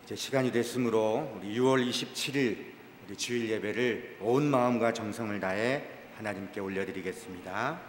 이제 시간이 됐으므로 우리 6월 27일 우리 주일 예배를 온 마음과 정성을 다해 하나님께 올려드리겠습니다.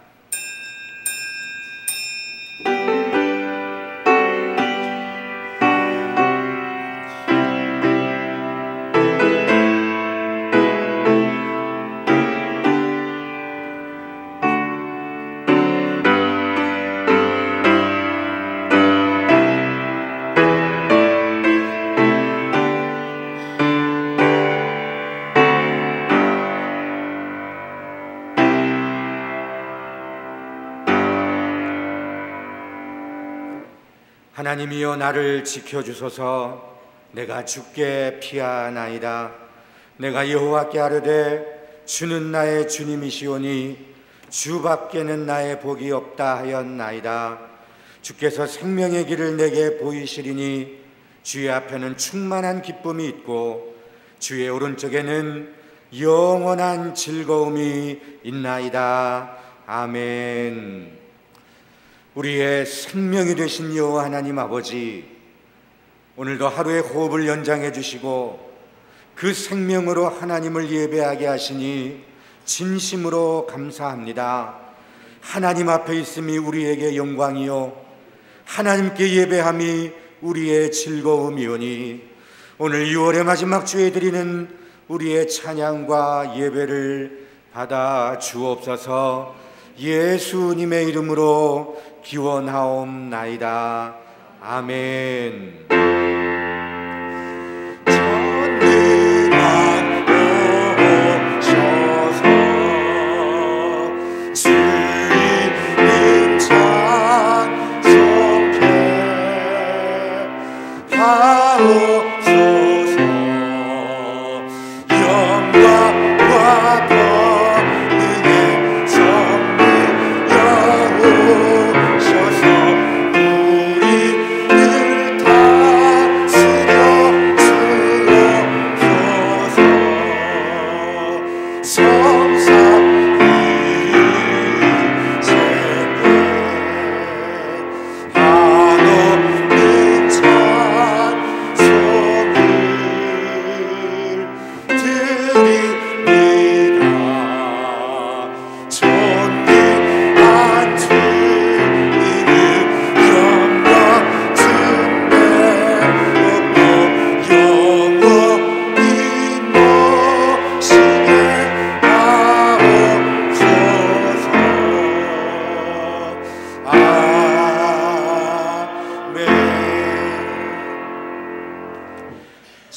하나님이여 나를 지켜주소서. 내가 주께 피하나이다. 내가 여호와께 아뢰되 주는 나의 주님이시오니 주밖에는 나의 복이 없다 하였나이다. 주께서 생명의 길을 내게 보이시리니 주의 앞에는 충만한 기쁨이 있고 주의 오른쪽에는 영원한 즐거움이 있나이다. 아멘. 우리의 생명이 되신 여호와 하나님 아버지, 오늘도 하루의 호흡을 연장해 주시고 그 생명으로 하나님을 예배하게 하시니 진심으로 감사합니다. 하나님 앞에 있음이 우리에게 영광이요 하나님께 예배함이 우리의 즐거움이오니 오늘 6월의 마지막 주에 드리는 우리의 찬양과 예배를 받아 주옵소서. 예수님의 이름으로 기원하옵나이다. 아멘.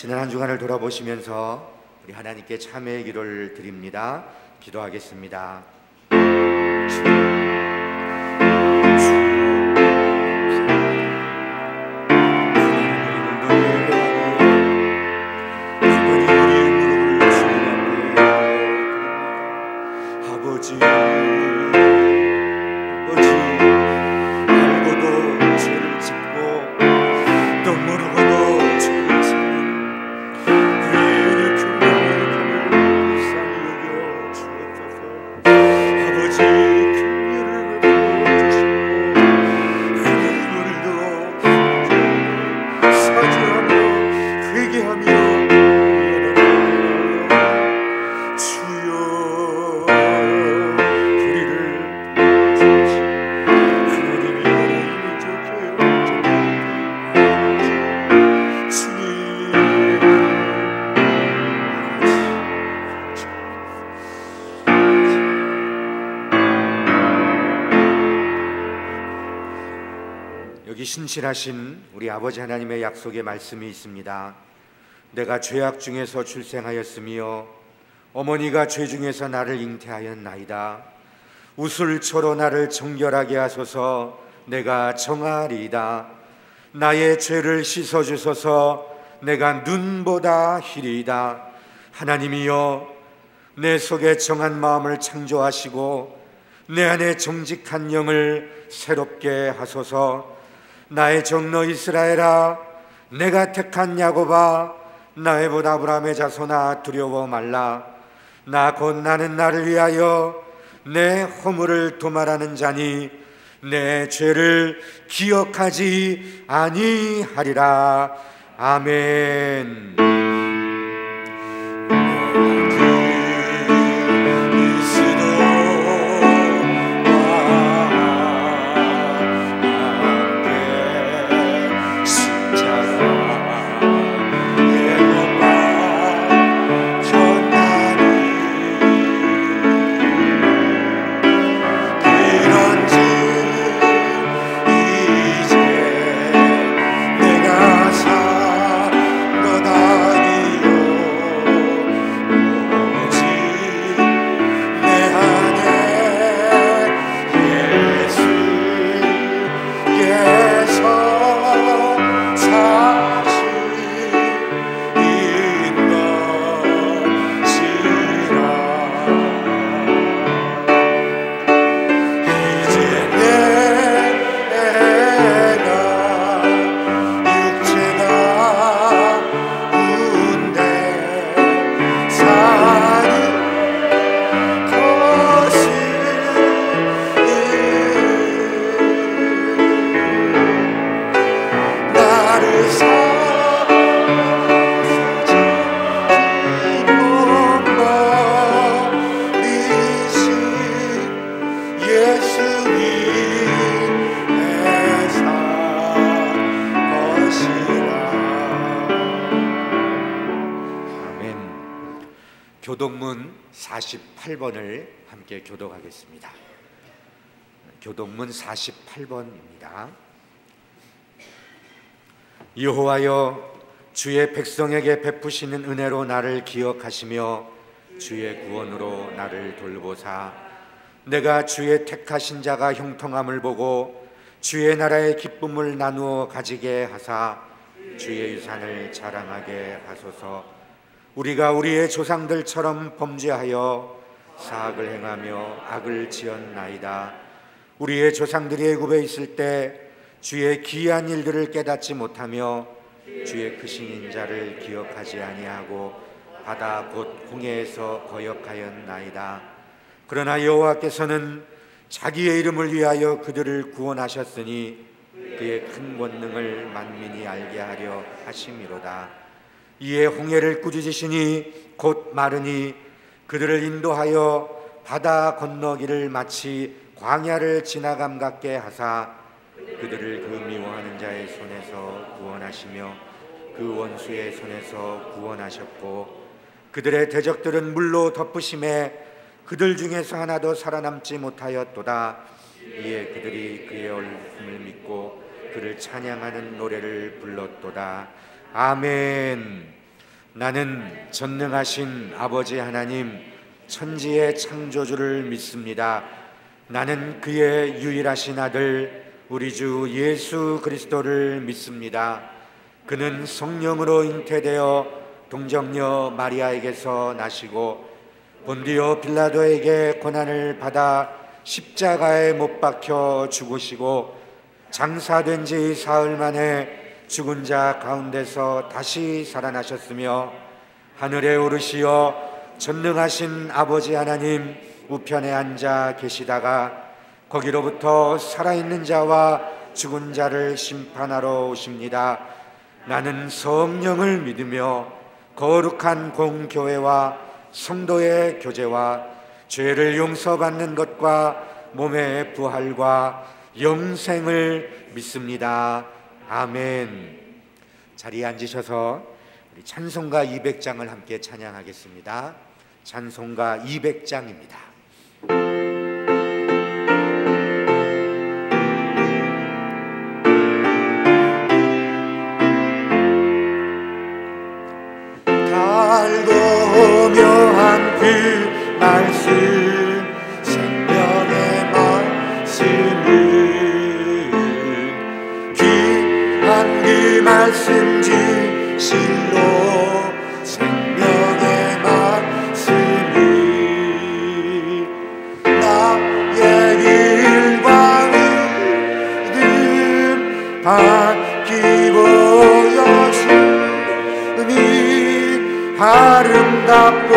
지난 한 주간을 돌아보시면서 우리 하나님께 참회의 기도를 드립니다. 기도하겠습니다. 여기 신실하신 우리 아버지 하나님의 약속의 말씀이 있습니다. 내가 죄악 중에서 출생하였으며 어머니가 죄 중에서 나를 잉태하였나이다. 우슬초로 나를 정결하게 하소서. 내가 정하리이다. 나의 죄를 씻어주소서. 내가 눈보다 희리이다. 하나님이여 내 속에 정한 마음을 창조하시고 내 안에 정직한 영을 새롭게 하소서. 나의 정너 이스라엘아, 내가 택한 야곱아, 나의 본 아브라함의 자손아, 두려워 말라. 나 곧 나는 나를 위하여 내 허물을 도말하는 자니 내 죄를 기억하지 아니하리라. 아멘. 교독문 48번을 함께 교독하겠습니다. 교독문 48번입니다. 여호와여, 주의 백성에게 베푸시는 은혜로 나를 기억하시며 주의 구원으로 나를 돌보사. 내가 주의 택하신 자가 형통함을 보고 주의 나라의 기쁨을 나누어 가지게 하사 주의 유산을 자랑하게 하소서. 우리가 우리의 조상들처럼 범죄하여 사악을 행하며 악을 지었나이다. 우리의 조상들이 애굽에 있을 때 주의 기이한 일들을 깨닫지 못하며 주의 크신 인자를 기억하지 아니하고 바다 곧 홍해에서 거역하였나이다. 그러나 여호와께서는 자기의 이름을 위하여 그들을 구원하셨으니 그의 큰 권능을 만민이 알게 하려 하심이로다. 이에 홍해를 꾸짖으시니 곧 마르니 그들을 인도하여 바다 건너기를 마치 광야를 지나감 같게 하사 그들을 그 미워하는 자의 손에서 구원하시며 그 원수의 손에서 구원하셨고 그들의 대적들은 물로 덮으심에 그들 중에서 하나도 살아남지 못하였도다. 이에 그들이 그의 얼굴을 믿고 그를 찬양하는 노래를 불렀도다. 아멘. 나는 전능하신 아버지 하나님 천지의 창조주를 믿습니다. 나는 그의 유일하신 아들 우리 주 예수 그리스도를 믿습니다. 그는 성령으로 잉태되어 동정녀 마리아에게서 나시고 본디오 빌라도에게 고난을 받아 십자가에 못 박혀 죽으시고 장사된 지 사흘 만에 죽은 자 가운데서 다시 살아나셨으며 하늘에 오르시어 전능하신 아버지 하나님 우편에 앉아 계시다가 거기로부터 살아있는 자와 죽은 자를 심판하러 오십니다. 나는 성령을 믿으며 거룩한 공교회와 성도의 교제와 죄를 용서받는 것과 몸의 부활과 영생을 믿습니다. 아멘. 자리에 앉으셔서 우리 찬송가 200장을 함께 찬양하겠습니다. 찬송가 200장입니다. 달고 묘한 그 말씀 생명의 말씀을 그 말씀 진실로 생명의 말씀이 나의 길과 믿음 밝히 보여주니 아름답고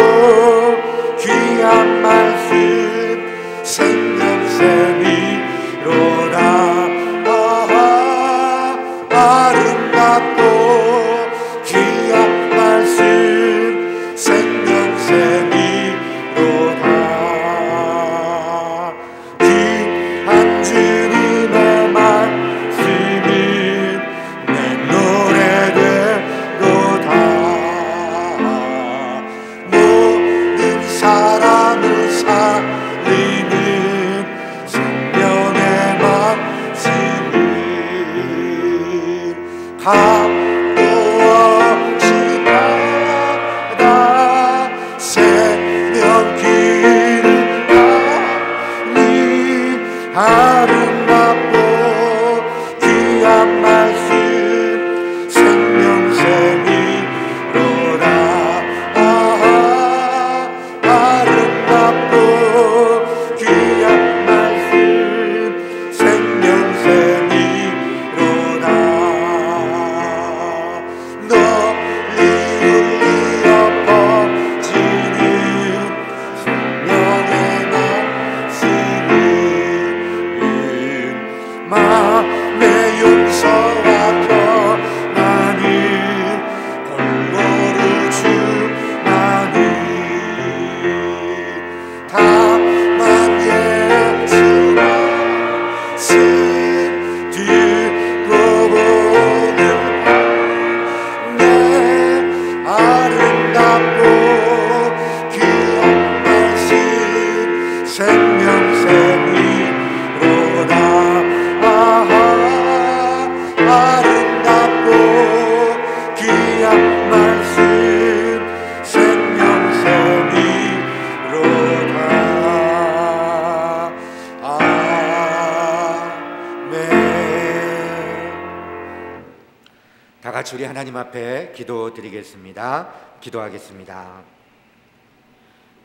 귀한 말씀 생명샘이로다. 아름답고 말씀 생명섬이로다. 아멘. 다 같이 우리 하나님 앞에 기도드리겠습니다. 기도하겠습니다.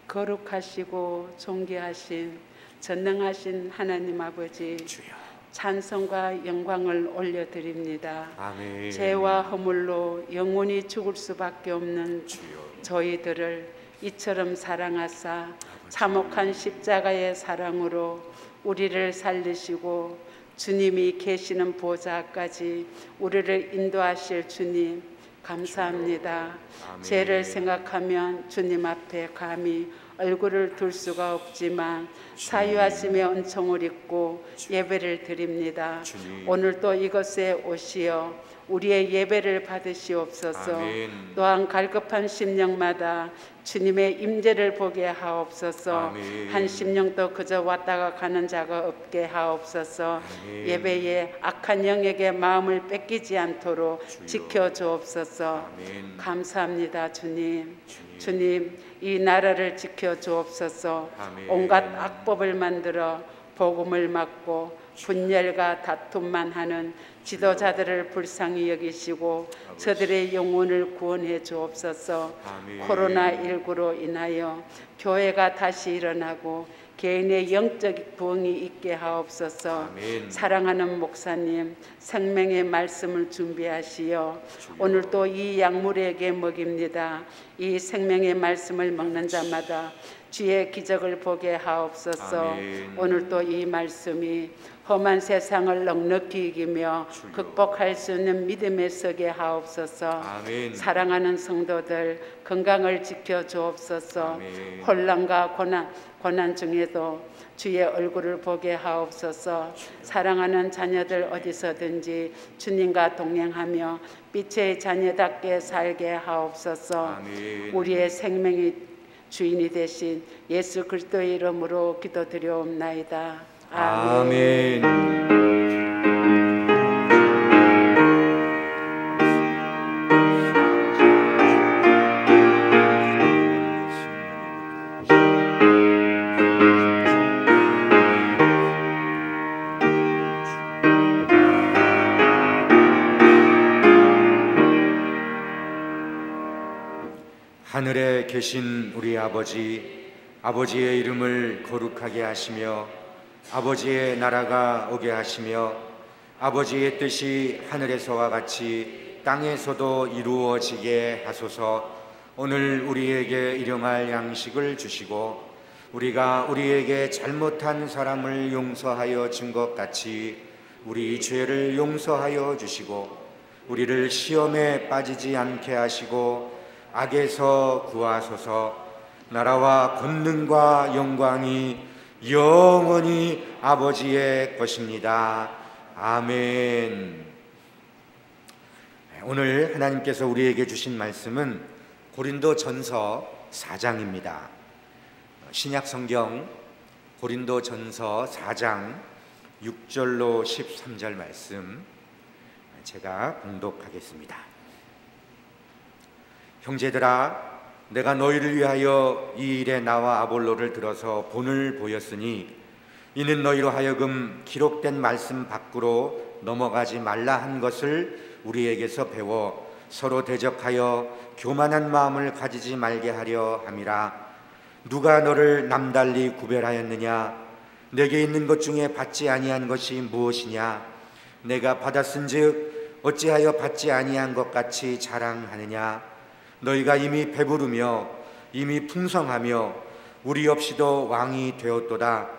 거룩하시고 존귀하신 전능하신 하나님 아버지, 주여. 찬송과 영광을 올려드립니다. 아멘. 죄와 허물로 영원히 죽을 수밖에 없는 주여. 저희들을 이처럼 사랑하사 참혹한 십자가의 사랑으로 우리를 살리시고 주님이 계시는 보좌까지 우리를 인도하실 주님 감사합니다. 아멘. 죄를 생각하면 주님 앞에 감히 얼굴을 둘 수가 없지만 사유하심의 은총을 입고 예배를 드립니다. 주님. 오늘 또 이것에 오시어 우리의 예배를 받으시옵소서. 아멘. 또한 갈급한 심령마다 주님의 임재를 보게 하옵소서. 아멘. 한 심령도 그저 왔다가 가는 자가 없게 하옵소서. 아멘. 예배에 악한 영에게 마음을 뺏기지 않도록 주여. 지켜주옵소서. 아멘. 감사합니다. 주님. 주님. 주님, 이 나라를 지켜주옵소서. 아멘. 온갖 악법을 만들어 복음을 막고 분열과 다툼만 하는 지도자들을 불쌍히 여기시고 저들의 영혼을 구원해 주옵소서. 아멘. 코로나19로 인하여 교회가 다시 일어나고 개인의 영적 부흥이 있게 하옵소서. 아멘. 사랑하는 목사님, 생명의 말씀을 준비하시어 오늘 또 이 약물에게 먹입니다. 이 생명의 말씀을 먹는 자마다 주의 기적을 보게 하옵소서. 아멘. 오늘 또 이 말씀이 험한 세상을 넉넉히 이기며 주여. 극복할 수 있는 믿음에 서게 하옵소서. 아멘. 사랑하는 성도들 건강을 지켜 주옵소서. 아멘. 혼란과 고난 중에도 주의 얼굴을 보게 하옵소서. 사랑하는 자녀들 어디서든지 주님과 동행하며 빛의 자녀답게 살게 하옵소서. 아멘. 우리의 생명의 주인이 되신 예수 그리스도의 이름으로 기도드려옵나이다. 아멘. 하늘에 계신 우리 아버지, 아버지의 이름을 거룩하게 하시며 아버지의 나라가 오게 하시며 아버지의 뜻이 하늘에서와 같이 땅에서도 이루어지게 하소서. 오늘 우리에게 일용할 양식을 주시고 우리가 우리에게 잘못한 사람을 용서하여 준 것 같이 우리 죄를 용서하여 주시고 우리를 시험에 빠지지 않게 하시고 악에서 구하소서. 나라와 권능과 영광이 영원히 아버지의 것입니다. 아멘. 오늘 하나님께서 우리에게 주신 말씀은 고린도전서 4장입니다. 신약 성경 고린도전서 4장 6절로 13절 말씀 제가 봉독하겠습니다. 형제들아, 내가 너희를 위하여 이 일에 나와 아볼로를 들어서 본을 보였으니 이는 너희로 하여금 기록된 말씀 밖으로 넘어가지 말라 한 것을 우리에게서 배워 서로 대적하여 교만한 마음을 가지지 말게 하려 함이라. 누가 너를 남달리 구별하였느냐? 내게 있는 것 중에 받지 아니한 것이 무엇이냐? 내가 받았은즉 어찌하여 받지 아니한 것 같이 자랑하느냐? 너희가 이미 배부르며 이미 풍성하며 우리 없이도 왕이 되었도다.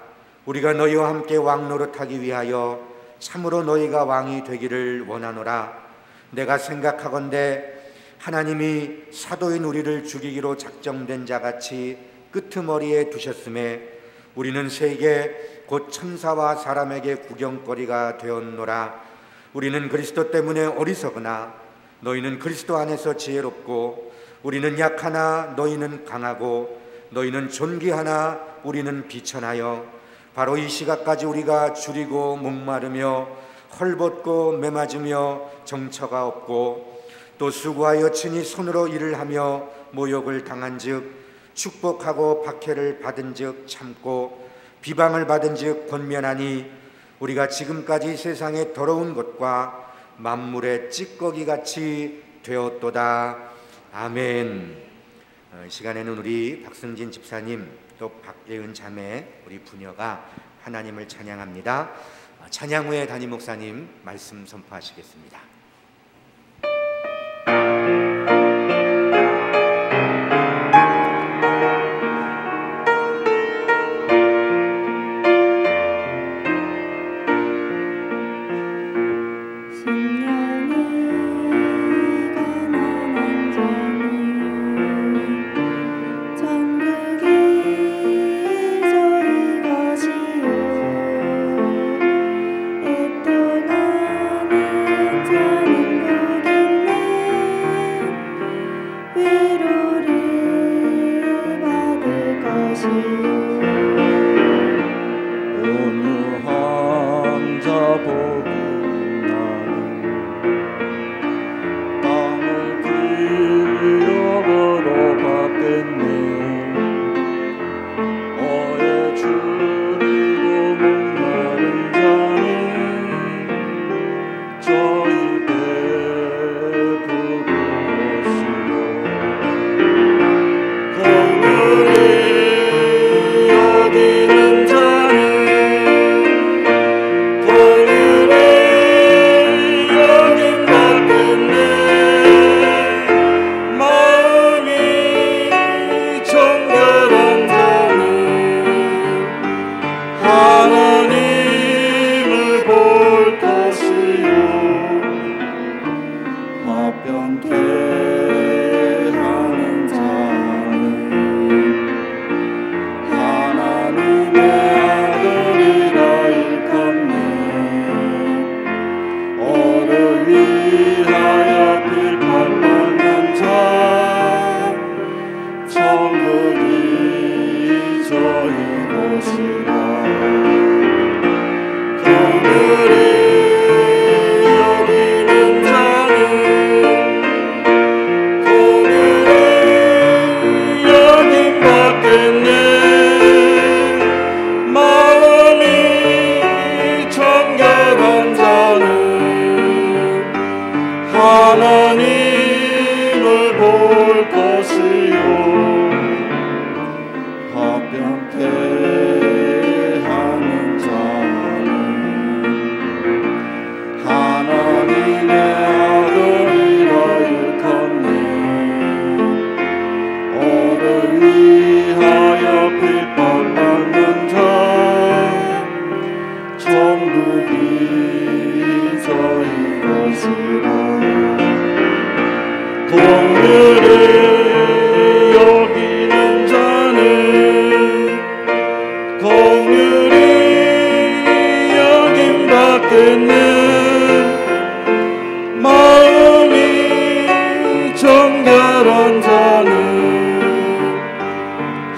우리가 너희와 함께 왕 노릇하기 위하여 참으로 너희가 왕이 되기를 원하노라. 내가 생각하건대 하나님이 사도인 우리를 죽이기로 작정된 자같이 끄트머리에 두셨음에 우리는 세계 곧 천사와 사람에게 구경거리가 되었노라. 우리는 그리스도 때문에 어리석으나 너희는 그리스도 안에서 지혜롭고 우리는 약하나 너희는 강하고 너희는 존귀하나 우리는 비천하여 바로 이 시각까지 우리가 줄이고 목마르며 헐벗고 메맞으며 정처가 없고 또 수고하여 친히 손으로 일을 하며 모욕을 당한즉 축복하고 박해를 받은즉 참고 비방을 받은즉 권면하니 우리가 지금까지 세상의 더러운 것과 만물의 찌꺼기 같이 되었도다. 아멘. 이 시간에는 우리 박승진 집사님 또 박예은 자매 우리 부녀가 하나님을 찬양합니다. 찬양 후에 담임 목사님 말씀 선포하시겠습니다.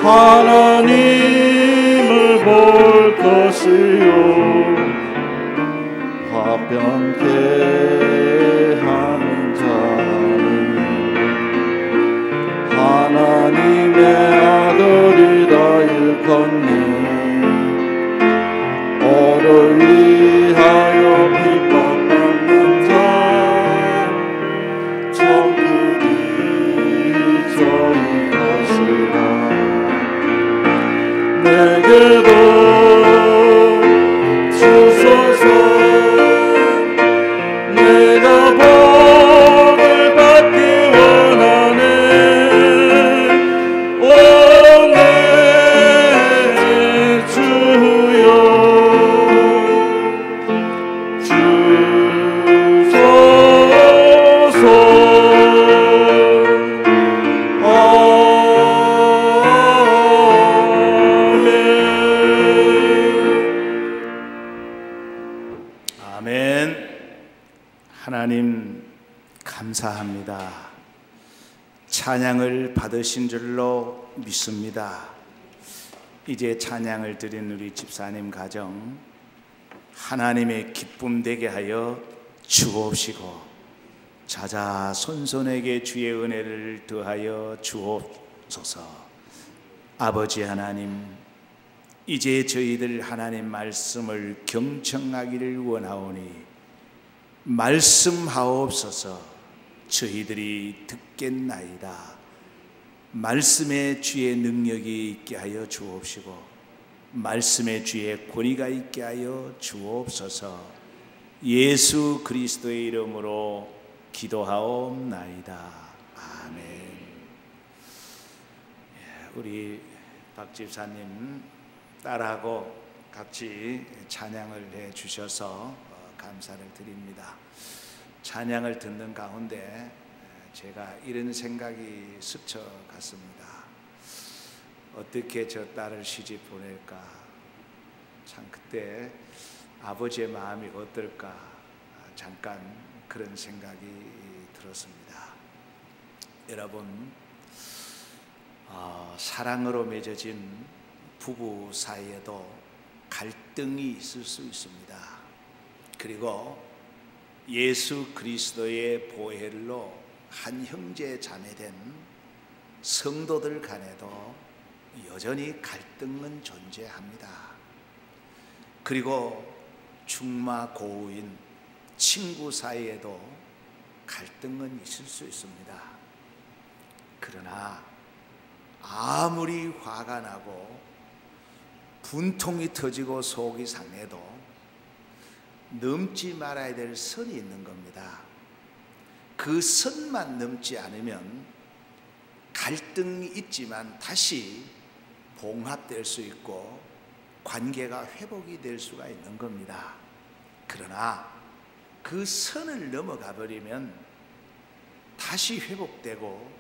하나님을 볼 것이요 화평케 하는 자는 하나님의 아들이라 일컫네. 너를 위하여 핍박받는 자 천국이 저희 것이라. 내게도 주소서. 내가 복을 받기 원하네. 오 내 주여 주소서. 아멘. 하나님 감사합니다. 찬양을 받으신 줄로 믿습니다. 이제 찬양을 드린 우리 집사님 가정 하나님의 기쁨 되게 하여 주옵시고 자자손손에게 주의 은혜를 더하여 주옵소서. 아버지 하나님, 이제 저희들 하나님 말씀을 경청하기를 원하오니 말씀하옵소서. 저희들이 듣겠나이다. 말씀에 주의 능력이 있게 하여 주옵시고 말씀에 주의 권위가 있게 하여 주옵소서. 예수 그리스도의 이름으로 기도하옵나이다. 아멘. 우리 박 집사님 딸하고 같이 찬양을 해 주셔서 감사를 드립니다. 찬양을 듣는 가운데 제가 이런 생각이 스쳐갔습니다. 어떻게 저 딸을 시집 보낼까? 참 그때 아버지의 마음이 어떨까? 잠깐 그런 생각이 들었습니다. 여러분, 사랑으로 맺어진 부부 사이에도 갈등이 있을 수 있습니다. 그리고 예수 그리스도의 보혈로 한 형제 자매된 성도들 간에도 여전히 갈등은 존재합니다. 그리고 중마 고우인 친구 사이에도 갈등은 있을 수 있습니다. 그러나 아무리 화가 나고 분통이 터지고 속이 상해도 넘지 말아야 될 선이 있는 겁니다. 그 선만 넘지 않으면 갈등이 있지만 다시 봉합될 수 있고 관계가 회복이 될 수가 있는 겁니다. 그러나 그 선을 넘어가 버리면 다시 회복되고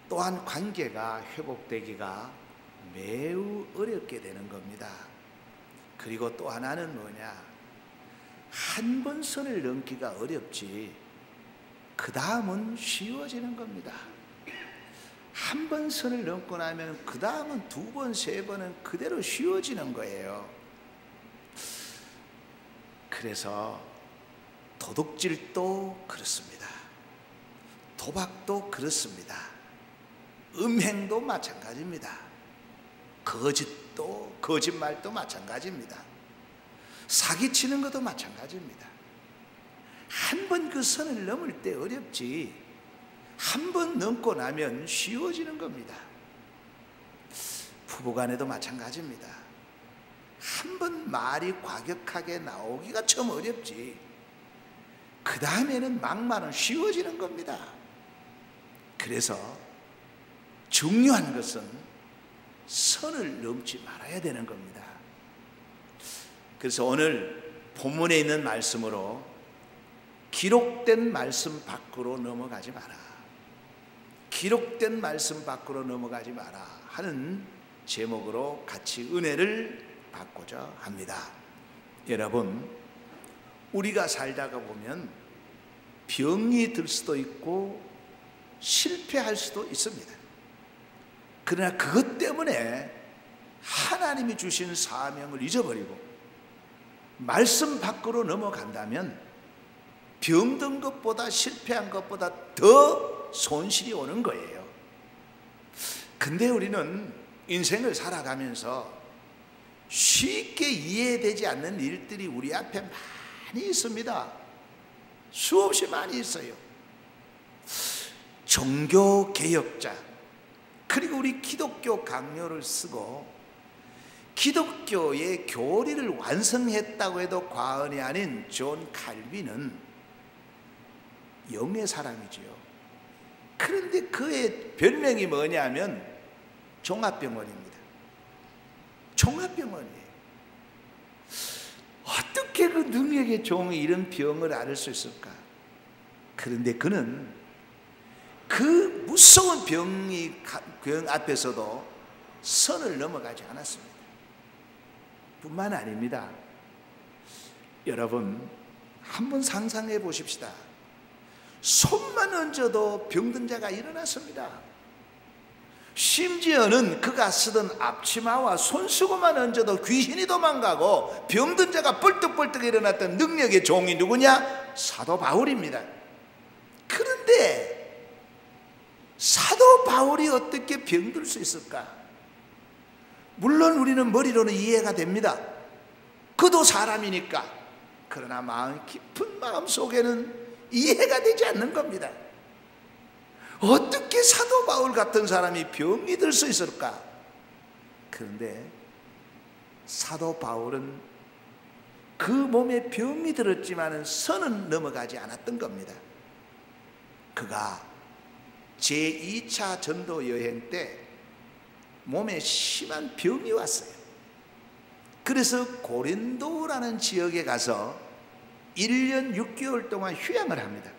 또한 관계가 회복되기가 매우 어렵게 되는 겁니다. 그리고 또 하나는 뭐냐? 한 번 선을 넘기가 어렵지 그 다음은 쉬워지는 겁니다. 한 번 선을 넘고 나면 그 다음은 두 번, 세 번은 그대로 쉬워지는 거예요. 그래서 도둑질도 그렇습니다. 도박도 그렇습니다. 음행도 마찬가지입니다. 거짓말도 마찬가지입니다. 사기치는 것도 마찬가지입니다. 한 번 그 선을 넘을 때 어렵지 한 번 넘고 나면 쉬워지는 겁니다. 부부간에도 마찬가지입니다. 한 번 말이 과격하게 나오기가 좀 어렵지 그 다음에는 막말은 쉬워지는 겁니다. 그래서 중요한 것은 선을 넘지 말아야 되는 겁니다. 그래서 오늘 본문에 있는 말씀으로 기록된 말씀 밖으로 넘어가지 마라. 기록된 말씀 밖으로 넘어가지 마라 하는 제목으로 같이 은혜를 받고자 합니다. 여러분, 우리가 살다가 보면 병이 들 수도 있고 실패할 수도 있습니다. 그러나 그것 때문에 하나님이 주신 사명을 잊어버리고 말씀 밖으로 넘어간다면 병든 것보다 실패한 것보다 더 손실이 오는 거예요. 근데 우리는 인생을 살아가면서 쉽게 이해되지 않는 일들이 우리 앞에 많이 있습니다. 수없이 많이 있어요. 종교개혁자 그리고 우리 기독교 강요를 쓰고 기독교의 교리를 완성했다고 해도 과언이 아닌 존 칼빈은 영의 사람이지요. 그런데 그의 별명이 뭐냐면 종합병원입니다. 종합병원이에요. 어떻게 그 능력의 종이 이런 병을 앓을 수 있을까? 그런데 그는 그 무서운 병 앞에서도 선을 넘어가지 않았습니다. 뿐만 아닙니다. 여러분, 한번 상상해 보십시다. 손만 얹어도 병든 자가 일어났습니다. 심지어는 그가 쓰던 앞치마와 손수건만 얹어도 귀신이 도망가고 병든 자가 뻘떡뻘떡 일어났던 능력의 종이 누구냐? 사도 바울입니다. 그런데 사도 바울이 어떻게 병들 수 있을까? 물론 우리는 머리로는 이해가 됩니다. 그도 사람이니까. 그러나 마음 깊은 마음 속에는 이해가 되지 않는 겁니다. 어떻게 사도 바울 같은 사람이 병이 들 수 있을까? 그런데 사도 바울은 그 몸에 병이 들었지만 선은 넘어가지 않았던 겁니다. 그가 제2차 전도 여행 때 몸에 심한 병이 왔어요. 그래서 고린도라는 지역에 가서 1년 6개월 동안 휴양을 합니다.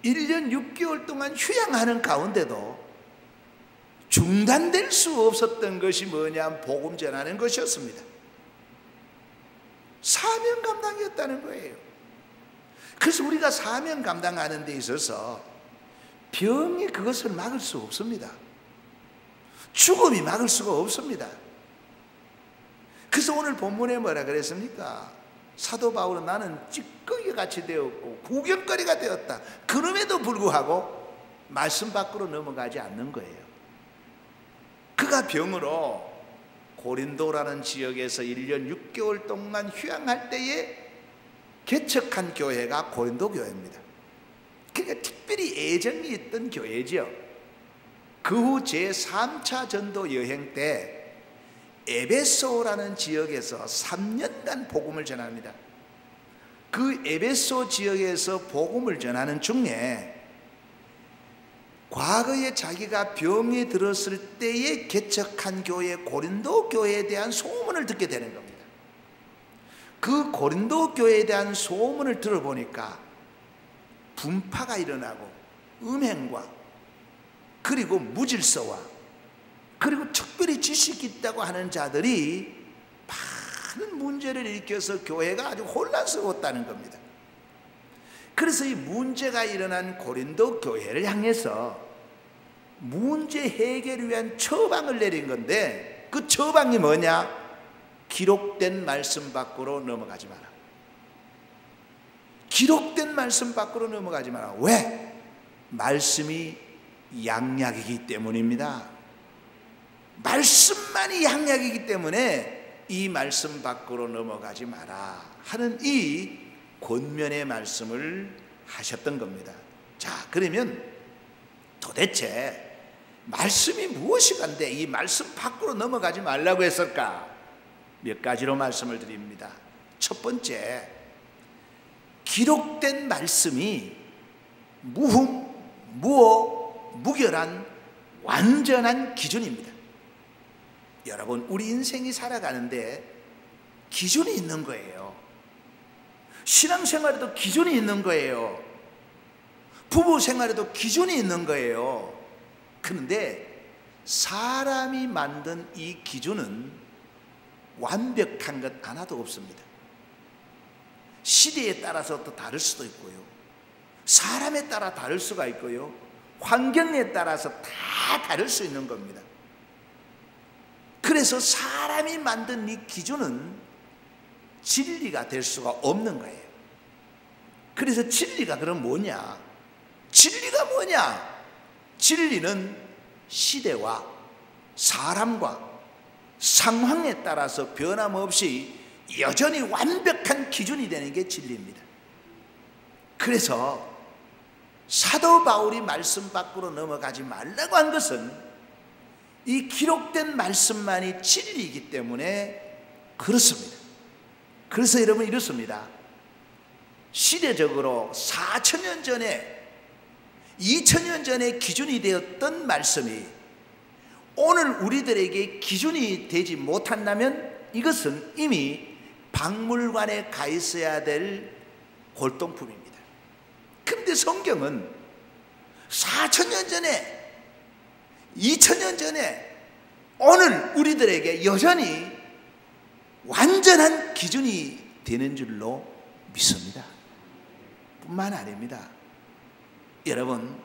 1년 6개월 동안 휴양하는 가운데도 중단될 수 없었던 것이 뭐냐? 복음 전하는 것이었습니다. 사명 감당이었다는 거예요. 그래서 우리가 사명 감당하는 데 있어서 병이 그것을 막을 수 없습니다. 죽음이 막을 수가 없습니다. 그래서 오늘 본문에 뭐라 그랬습니까? 사도 바울은 나는 찌꺼기 같이 되었고 구경거리가 되었다. 그럼에도 불구하고 말씀 밖으로 넘어가지 않는 거예요. 그가 병으로 고린도라는 지역에서 1년 6개월 동안 휴양할 때에 개척한 교회가 고린도 교회입니다. 그러니까 특별히 애정이 있던 교회죠. 그 후 제3차 전도 여행 때 에베소라는 지역에서 3년간 복음을 전합니다. 그 에베소 지역에서 복음을 전하는 중에 과거에 자기가 병이 들었을 때에 개척한 교회 고린도 교회에 대한 소문을 듣게 되는 겁니다. 그 고린도 교회에 대한 소문을 들어보니까 분파가 일어나고 음행과 그리고 무질서와 그리고 특별히 지식이 있다고 하는 자들이 많은 문제를 일으켜서 교회가 아주 혼란스러웠다는 겁니다. 그래서 이 문제가 일어난 고린도 교회를 향해서 문제 해결을 위한 처방을 내린 건데 그 처방이 뭐냐? 기록된 말씀 밖으로 넘어가지 마라. 기록된 말씀 밖으로 넘어가지 마라. 왜? 말씀이 양약이기 때문입니다. 말씀만이 양약이기 때문에 이 말씀 밖으로 넘어가지 마라 하는 이 권면의 말씀을 하셨던 겁니다. 자, 그러면 도대체 말씀이 무엇이간데 이 말씀 밖으로 넘어가지 말라고 했을까? 몇 가지로 말씀을 드립니다. 첫 번째, 기록된 말씀이 무흠, 무어, 무결한 완전한 기준입니다. 여러분, 우리 인생이 살아가는데 기준이 있는 거예요. 신앙생활에도 기준이 있는 거예요. 부부생활에도 기준이 있는 거예요. 그런데 사람이 만든 이 기준은 완벽한 것 하나도 없습니다. 시대에 따라서 또 다를 수도 있고요. 사람에 따라 다를 수가 있고요. 환경에 따라서 다 다를 수 있는 겁니다. 그래서 사람이 만든 이 기준은 진리가 될 수가 없는 거예요. 그래서 진리가 그럼 뭐냐? 진리가 뭐냐? 진리는 시대와 사람과 상황에 따라서 변함없이 여전히 완벽한 기준이 되는 게 진리입니다. 그래서 사도 바울이 말씀 밖으로 넘어가지 말라고 한 것은 이 기록된 말씀만이 진리이기 때문에 그렇습니다. 그래서 여러분 이렇습니다. 시대적으로 4,000년 전에 2,000년 전에 기준이 되었던 말씀이 오늘 우리들에게 기준이 되지 못한다면 이것은 이미 박물관에 가 있어야 될 골동품입니다. 그런데 성경은 4,000년 전에 2,000년 전에 오늘 우리들에게 여전히 완전한 기준이 되는 줄로 믿습니다. 뿐만 아닙니다. 여러분,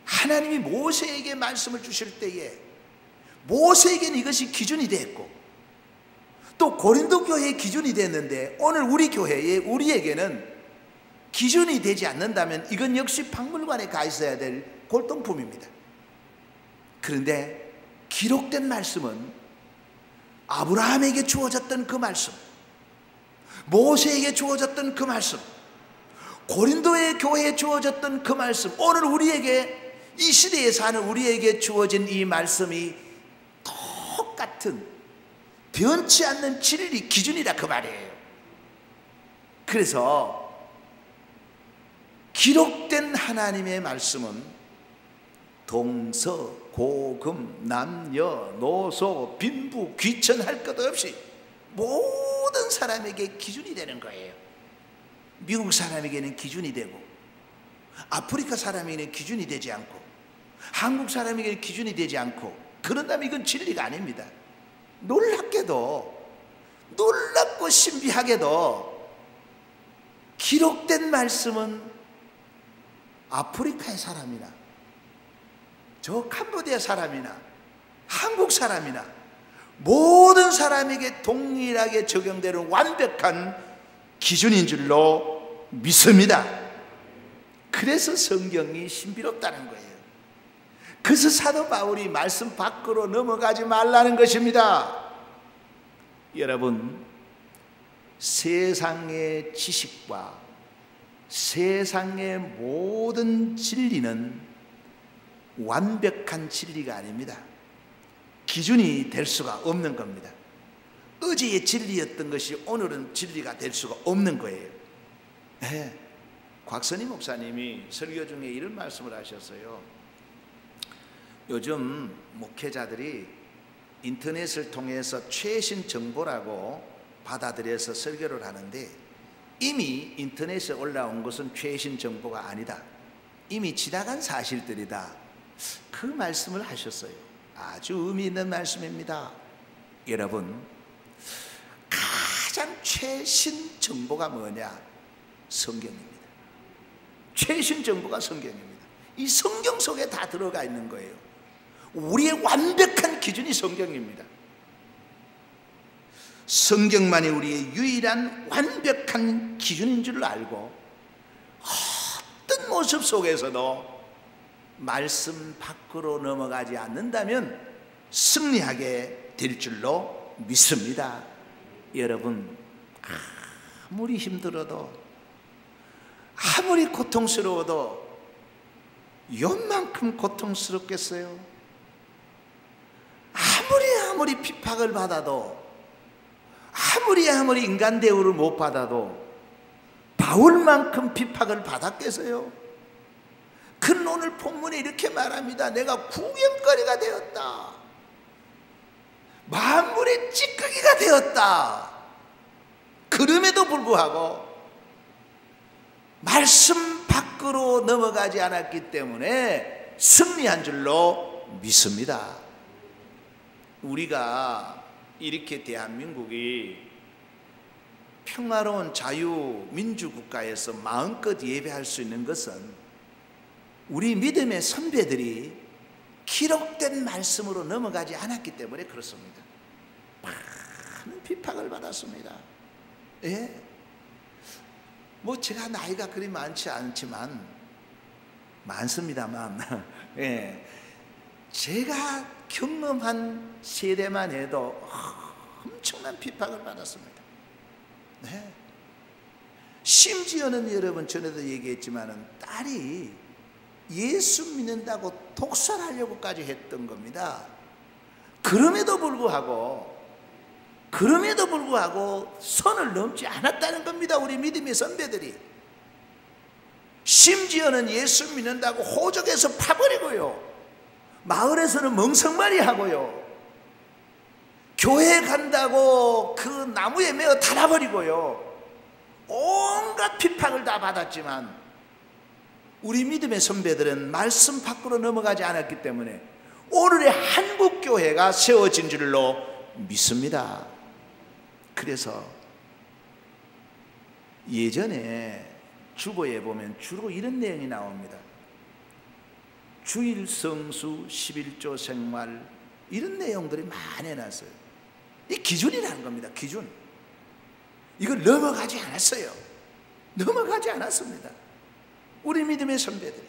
하나님이 모세에게 말씀을 주실 때에 모세에게는 이것이 기준이 됐고 또 고린도 교회의 기준이 됐는데 오늘 우리 교회에 우리에게는 기준이 되지 않는다면 이건 역시 박물관에 가 있어야 될 골동품입니다. 그런데 기록된 말씀은 아브라함에게 주어졌던 그 말씀, 모세에게 주어졌던 그 말씀, 고린도의 교회에 주어졌던 그 말씀, 오늘 우리에게, 이 시대에 사는 우리에게 주어진 이 말씀이 똑같은 변치 않는 진리 기준이라 그 말이에요. 그래서 기록된 하나님의 말씀은 동서, 고금, 남녀, 노소, 빈부, 귀천할 것 없이 모든 사람에게 기준이 되는 거예요. 미국 사람에게는 기준이 되고, 아프리카 사람에게는 기준이 되지 않고, 한국 사람에게는 기준이 되지 않고, 그런다면 이건 진리가 아닙니다. 놀랍고 신비하게도 기록된 말씀은 아프리카의 사람이나 저 캄보디아 사람이나 한국 사람이나 모든 사람에게 동일하게 적용되는 완벽한 기준인 줄로 믿습니다. 그래서 성경이 신비롭다는 거예요. 그래서 사도 바울이 말씀 밖으로 넘어가지 말라는 것입니다. 여러분, 세상의 지식과 세상의 모든 진리는 완벽한 진리가 아닙니다. 기준이 될 수가 없는 겁니다. 어제의 진리였던 것이 오늘은 진리가 될 수가 없는 거예요. 네. 곽선희 목사님이 설교 중에 이런 말씀을 하셨어요. 요즘 목회자들이 인터넷을 통해서 최신 정보라고 받아들여서 설교를 하는데, 이미 인터넷에 올라온 것은 최신 정보가 아니다, 이미 지나간 사실들이다, 그 말씀을 하셨어요. 아주 의미 있는 말씀입니다. 여러분, 가장 최신 정보가 뭐냐? 성경입니다. 최신 정보가 성경입니다. 이 성경 속에 다 들어가 있는 거예요. 우리의 완벽한 기준이 성경입니다. 성경만이 우리의 유일한 완벽한 기준인 줄 알고, 어떤 모습 속에서도 말씀 밖으로 넘어가지 않는다면 승리하게 될 줄로 믿습니다. 여러분, 아무리 힘들어도, 아무리 고통스러워도 요만큼 고통스럽겠어요? 아무리 핍박을 받아도, 아무리 인간 대우를 못 받아도 바울만큼 비박을 받았겠어요? 그는 오늘 본문에 이렇게 말합니다. 내가 구경거리가 되었다, 만물의 찌꺼기가 되었다. 그럼에도 불구하고 말씀 밖으로 넘어가지 않았기 때문에 승리한 줄로 믿습니다. 우리가 이렇게 대한민국이 평화로운 자유민주국가에서 마음껏 예배할 수 있는 것은 우리 믿음의 선배들이 기록된 말씀으로 넘어가지 않았기 때문에 그렇습니다. 많은 비판을 받았습니다. 예? 뭐 제가 나이가 그리 많지 않지만, 많습니다만, 예, 제가 경험한 세대만 해도 엄청난 비판을 받았습니다. 네. 심지어는 여러분, 전에도 얘기했지만 딸이 예수 믿는다고 독설하려고까지 했던 겁니다. 그럼에도 불구하고 선을 넘지 않았다는 겁니다. 우리 믿음의 선배들이. 심지어는 예수 믿는다고 호적에서 파버리고요, 마을에서는 멍석말이 하고요, 교회 간다고 그 나무에 매어 달아버리고요, 온갖 핍박을 다 받았지만 우리 믿음의 선배들은 말씀 밖으로 넘어가지 않았기 때문에 오늘의 한국교회가 세워진 줄로 믿습니다. 그래서 예전에 주보에 보면 주로 이런 내용이 나옵니다. 주일 성수, 11조 생활, 이런 내용들이 많이 해놨어요. 이 기준이라는 겁니다. 기준. 이걸 넘어가지 않았어요. 넘어가지 않았습니다. 우리 믿음의 선배들이.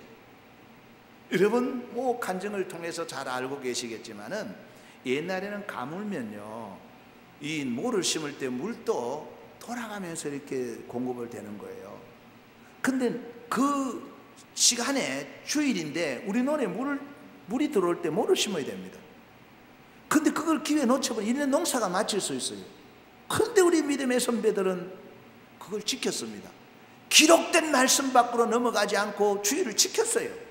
여러분 간증을 통해서 잘 알고 계시겠지만은 옛날에는 가물면요, 이 모를 심을 때 물도 돌아가면서 이렇게 공급을 되는 거예요. 근데 그 시간에 주일인데 우리 논에 물이 들어올 때 모를 심어야 됩니다. 근데 그걸 기회 놓쳐버리면 1년 농사가 마칠 수 있어요. 근데 우리 믿음의 선배들은 그걸 지켰습니다. 기록된 말씀 밖으로 넘어가지 않고 주의를 지켰어요.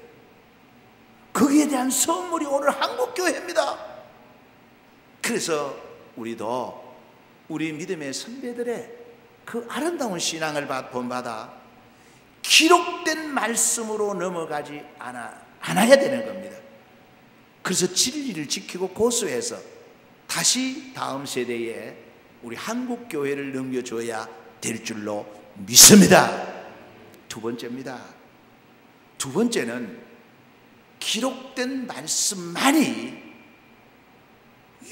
거기에 대한 선물이 오늘 한국교회입니다. 그래서 우리도 우리 믿음의 선배들의 그 아름다운 신앙을 본받아 기록된 말씀으로 넘어가지 않아야 되는 겁니다. 그래서 진리를 지키고 고수해서 다시 다음 세대에 우리 한국교회를 넘겨줘야 될 줄로 믿습니다. 두 번째입니다. 두 번째는 기록된 말씀만이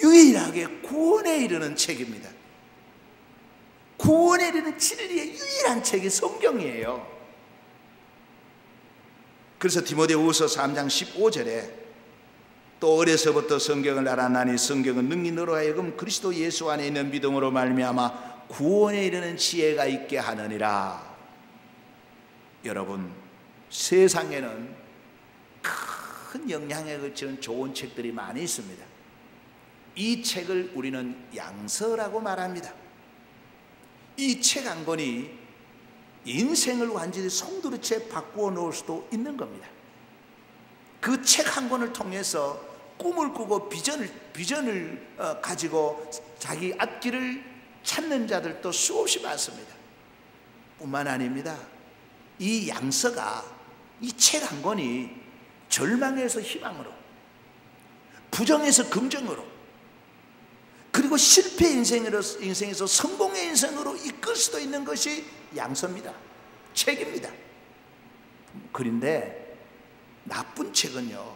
유일하게 구원에 이르는 책입니다. 구원에 이르는 진리의 유일한 책이 성경이에요. 그래서 디모데후서 3장 15절에 또 어려서부터 성경을 알아나니 성경은 능히 너로 하여금 그리스도 예수 안에 있는 믿음으로 말미암아 구원에 이르는 지혜가 있게 하느니라. 여러분, 세상에는 큰 영향력을 주는 좋은 책들이 많이 있습니다. 이 책을 우리는 양서라고 말합니다. 이 책 한 권이 인생을 완전히 송두리째 바꾸어 놓을 수도 있는 겁니다. 그 책 한 권을 통해서 꿈을 꾸고 비전을 가지고 자기 앞길을 찾는 자들도 수없이 많습니다. 뿐만 아닙니다. 이 양서가, 이 책 한 권이 절망에서 희망으로, 부정에서 긍정으로, 그리고 실패 인생에서 성공의 인생으로 이끌 수도 있는 것이 양서입니다. 책입니다. 그런데 나쁜 책은요,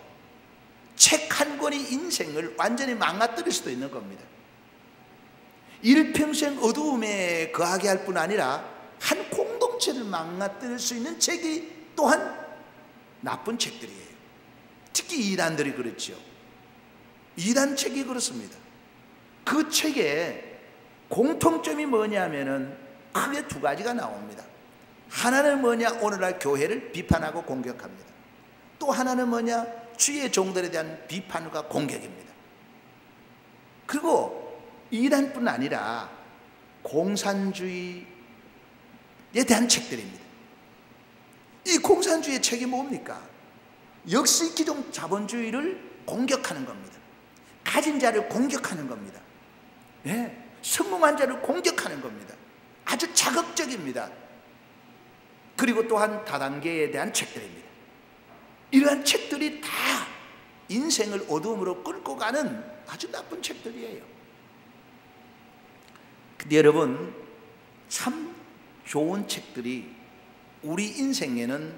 책 한 권이 인생을 완전히 망가뜨릴 수도 있는 겁니다. 일평생 어두움에 거하게 할 뿐 아니라 한 공동체를 망가뜨릴 수 있는 책이 또한 나쁜 책들이에요. 특히 이단들이 그렇죠. 이단 책이 그렇습니다. 그 책에 공통점이 뭐냐면은 크게 두 가지가 나옵니다. 하나는 뭐냐? 오늘날 교회를 비판하고 공격합니다. 또 하나는 뭐냐? 주의 종들에 대한 비판과 공격입니다. 그리고 이단뿐 아니라 공산주의에 대한 책들입니다. 이 공산주의의 책이 뭡니까? 역시 기존 자본주의를 공격하는 겁니다. 가진 자를 공격하는 겁니다. 네, 성공한 자를 공격하는 겁니다. 아주 자극적입니다. 그리고 또한 다단계에 대한 책들입니다. 이러한 책들이 다 인생을 어두움으로 끌고 가는 아주 나쁜 책들이에요. 근데 여러분, 참 좋은 책들이 우리 인생에는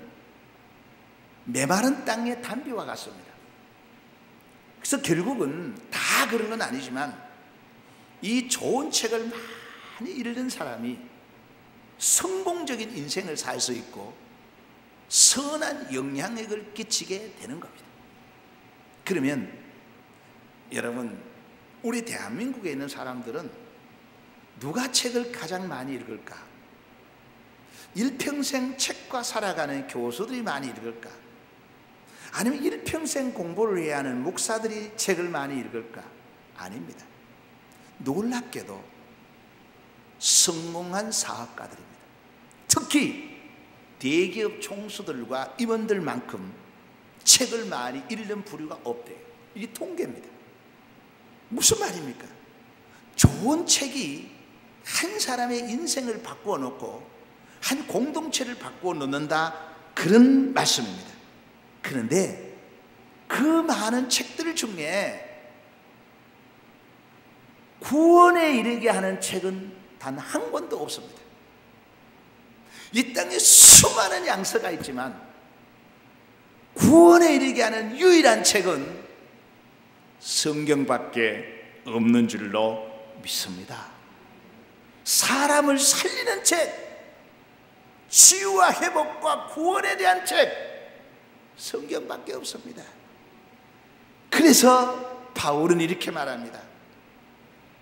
메마른 땅의 담비와 같습니다. 그래서 결국은 다 그런 건 아니지만 이 좋은 책을 많이 읽은 사람이 성공적인 인생을 살 수 있고 선한 영향력을 끼치게 되는 겁니다. 그러면 여러분, 우리 대한민국에 있는 사람들은 누가 책을 가장 많이 읽을까? 일평생 책과 살아가는 교수들이 많이 읽을까? 아니면 일평생 공부를 해야 하는 목사들이 책을 많이 읽을까? 아닙니다. 놀랍게도 성공한 사업가들입니다. 특히 대기업 총수들과 임원들만큼 책을 많이 읽는 부류가 없대요. 이게 통계입니다. 무슨 말입니까? 좋은 책이 한 사람의 인생을 바꾸어 놓고 한 공동체를 바꾸어 놓는다, 그런 말씀입니다. 그런데 그 많은 책들 중에 구원에 이르게 하는 책은 단 한 권도 없습니다. 이 땅에 수많은 양서가 있지만 구원에 이르게 하는 유일한 책은 성경밖에 없는 줄로 믿습니다. 사람을 살리는 책, 치유와 회복과 구원에 대한 책, 성경밖에 없습니다. 그래서 바울은 이렇게 말합니다.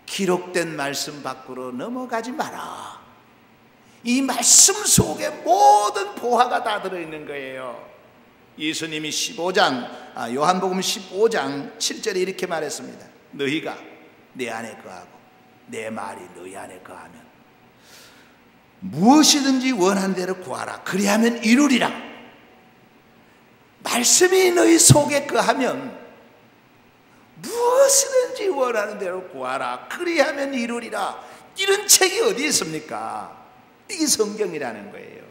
기록된 말씀 밖으로 넘어가지 마라. 이 말씀 속에 모든 보화가 다 들어있는 거예요. 예수님이 요한복음 15장 7절에 이렇게 말했습니다. 너희가 내 안에 거하고 내 말이 너희 안에 거하면 무엇이든지 원하는 대로 구하라. 그리하면 이루리라. 말씀이 너희 속에 거하면 무엇이든지 원하는 대로 구하라. 그리하면 이루리라. 이런 책이 어디 있습니까? 이게 성경이라는 거예요.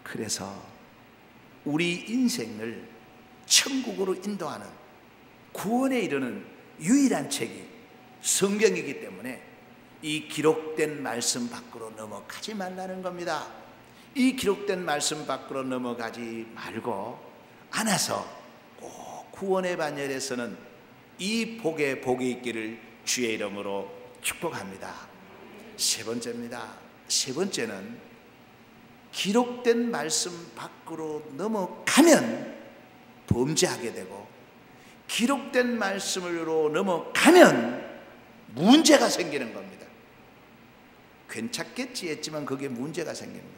그래서 우리 인생을 천국으로 인도하는, 구원에 이르는 유일한 책이 성경이기 때문에 이 기록된 말씀 밖으로 넘어가지 말라는 겁니다. 이 기록된 말씀 밖으로 넘어가지 말고 안아서 꼭 구원의 반열에서는 이 복에 복이 있기를 주의 이름으로 축복합니다. 세 번째입니다. 세 번째는 기록된 말씀 밖으로 넘어가면 범죄하게 되고, 기록된 말씀으로 넘어가면 문제가 생기는 겁니다. 괜찮겠지 했지만 그게 문제가 생깁니다.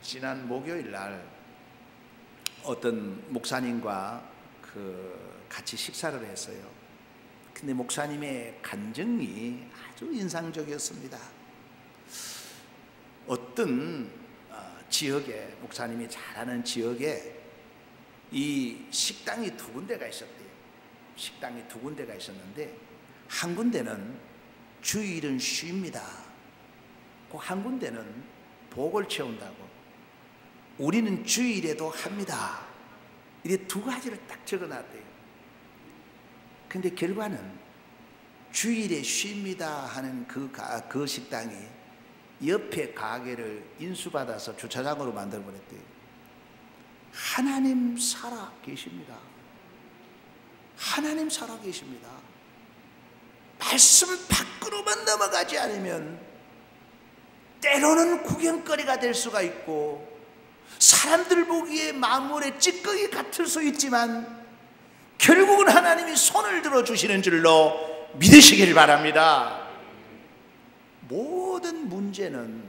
지난 목요일 날 어떤 목사님과 같이 식사를 했어요. 근데 목사님의 간증이 아주 인상적이었습니다. 어떤 지역에, 목사님이 잘 아는 지역에 이 식당이 두 군데가 있었대요. 식당이 두 군데가 있었는데 한 군데는 주일은 쉽니다. 그 한 군데는 복을 채운다고, 우리는 주일에도 합니다. 이렇게 두 가지를 딱 적어놨대요. 근데 결과는 주일에 쉽니다 하는 그 식당이 옆에 가게를 인수받아서 주차장으로 만들어버렸대요. 하나님 살아 계십니다. 하나님 살아 계십니다. 말씀 밖으로만 넘어가지 않으면 때로는 구경거리가 될 수가 있고, 사람들 보기에 만물의 찌꺼기 같을 수 있지만 결국은 하나님이 손을 들어주시는 줄로 믿으시길 바랍니다. 모든 문제는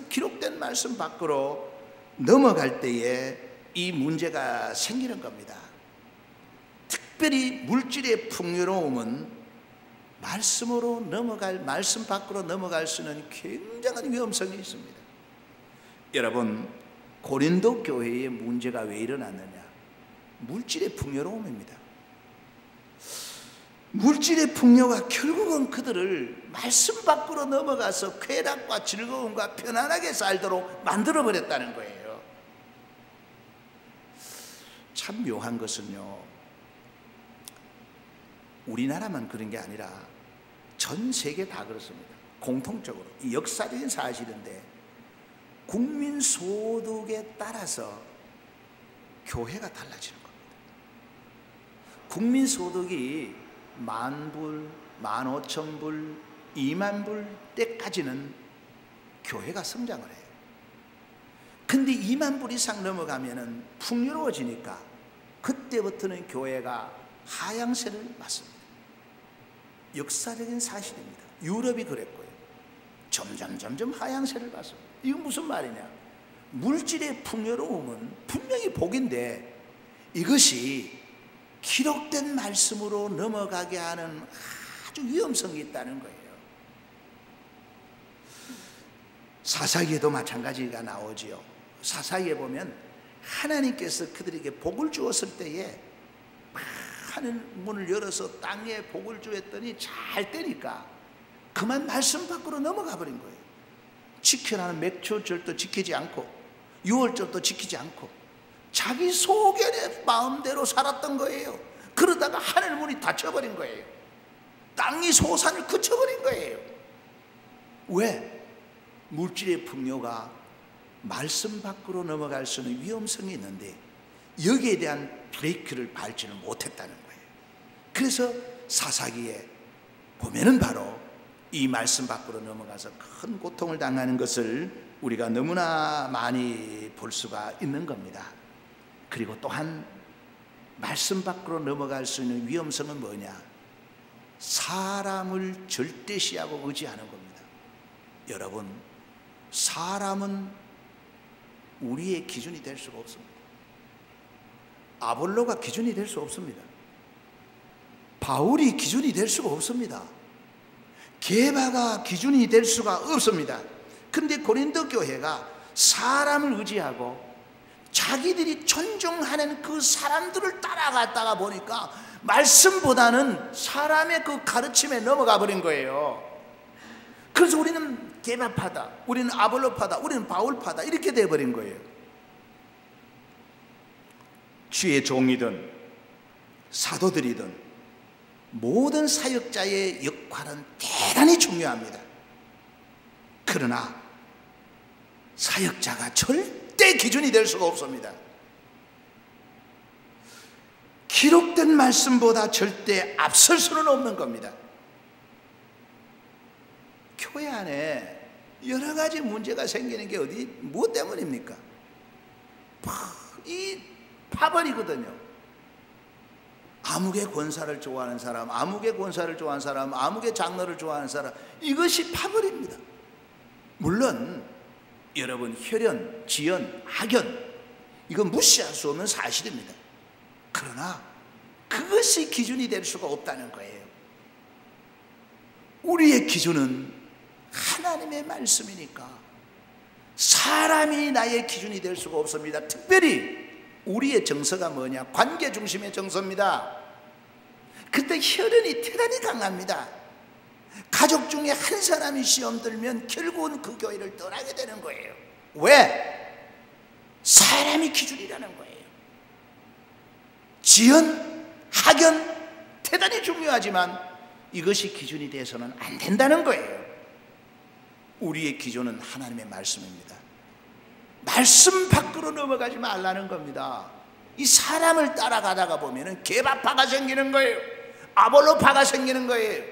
기록된 말씀 밖으로 넘어갈 때에 이 문제가 생기는 겁니다. 특별히 물질의 풍요로움은 말씀 밖으로 넘어갈 수는 굉장한 위험성이 있습니다. 여러분, 고린도 교회의 문제가 왜 일어났느냐? 물질의 풍요로움입니다. 물질의 풍요가 결국은 그들을 말씀 밖으로 넘어가서 쾌락과 즐거움과 편안하게 살도록 만들어버렸다는 거예요. 참 묘한 것은요, 우리나라만 그런 게 아니라 전 세계 다 그렇습니다. 공통적으로 이 역사적인 사실인데, 국민 소득에 따라서 교회가 달라지는 겁니다. 국민 소득이 10,000불, 15,000불, 20,000불 때까지는 교회가 성장을 해요. 근데 20,000불 이상 넘어가면은 풍요로워지니까 그때부터는 교회가 하향세를 맞습니다. 역사적인 사실입니다. 유럽이 그랬고요. 점점 하향세를 맞습니다. 이건 무슨 말이냐? 물질의 풍요로움은 분명히 복인데 이것이 기록된 말씀으로 넘어가게 하는 아주 위험성이 있다는 거예요. 사사기에도 마찬가지가 나오지요. 사사기에 보면 하나님께서 그들에게 복을 주었을 때에 하늘 문을 열어서 땅에 복을 주었더니 잘 되니까 그만 말씀 밖으로 넘어가 버린 거예요. 지켜라는 맥초절도 지키지 않고 유월절도 지키지 않고 자기 소견의 마음대로 살았던 거예요. 그러다가 하늘 문이 닫혀버린 거예요. 땅이 소산을 그쳐버린 거예요. 왜? 물질의 풍요가 말씀 밖으로 넘어갈 수는 위험성이 있는데 여기에 대한 브레이크를 밟지는 못했다는 거예요. 그래서 사사기에 보면은 바로 이 말씀 밖으로 넘어가서 큰 고통을 당하는 것을 우리가 너무나 많이 볼 수가 있는 겁니다. 그리고 또한 말씀 밖으로 넘어갈 수 있는 위험성은 뭐냐? 사람을 절대시하고 의지하는 겁니다. 여러분, 사람은 우리의 기준이 될 수가 없습니다. 아볼로가 기준이 될 수 없습니다. 바울이 기준이 될 수가 없습니다. 게바가 기준이 될 수가 없습니다. 그런데 고린도 교회가 사람을 의지하고 자기들이 존중하는 그 사람들을 따라갔다가 보니까 말씀보다는 사람의 그 가르침에 넘어가 버린 거예요. 그래서 우리는 게바파다, 우리는 아볼로파다, 우리는 바울파다 이렇게 돼버린 거예요. 주의 종이든 사도들이든 모든 사역자의 역할은 대단히 중요합니다. 그러나 사역자가 절대 기준이 될 수가 없습니다. 기록된 말씀보다 절대 앞설 수는 없는 겁니다. 교회 안에 여러 가지 문제가 생기는 게 어디 무엇 때문입니까? 이 파벌이거든요. 아무개 권사를 좋아하는 사람, 아무개 권사를 좋아하는 사람, 아무개 장로를 좋아하는 사람, 이것이 파벌입니다. 물론 여러분, 혈연, 지연, 학연, 이건 무시할 수 없는 사실입니다. 그러나 그것이 기준이 될 수가 없다는 거예요. 우리의 기준은 하나님의 말씀이니까 사람이 나의 기준이 될 수가 없습니다. 특별히 우리의 정서가 뭐냐? 관계 중심의 정서입니다. 그때 혈연이 대단히 강합니다. 가족 중에 한 사람이 시험 들면 결국은 그 교회를 떠나게 되는 거예요. 왜? 사람이 기준이라는 거예요. 지연, 학연 대단히 중요하지만 이것이 기준이 돼서는 안 된다는 거예요. 우리의 기준은 하나님의 말씀입니다. 말씀 밖으로 넘어가지 말라는 겁니다. 이 사람을 따라가다가 보면은 게바파가 생기는 거예요. 아볼로파가 생기는 거예요.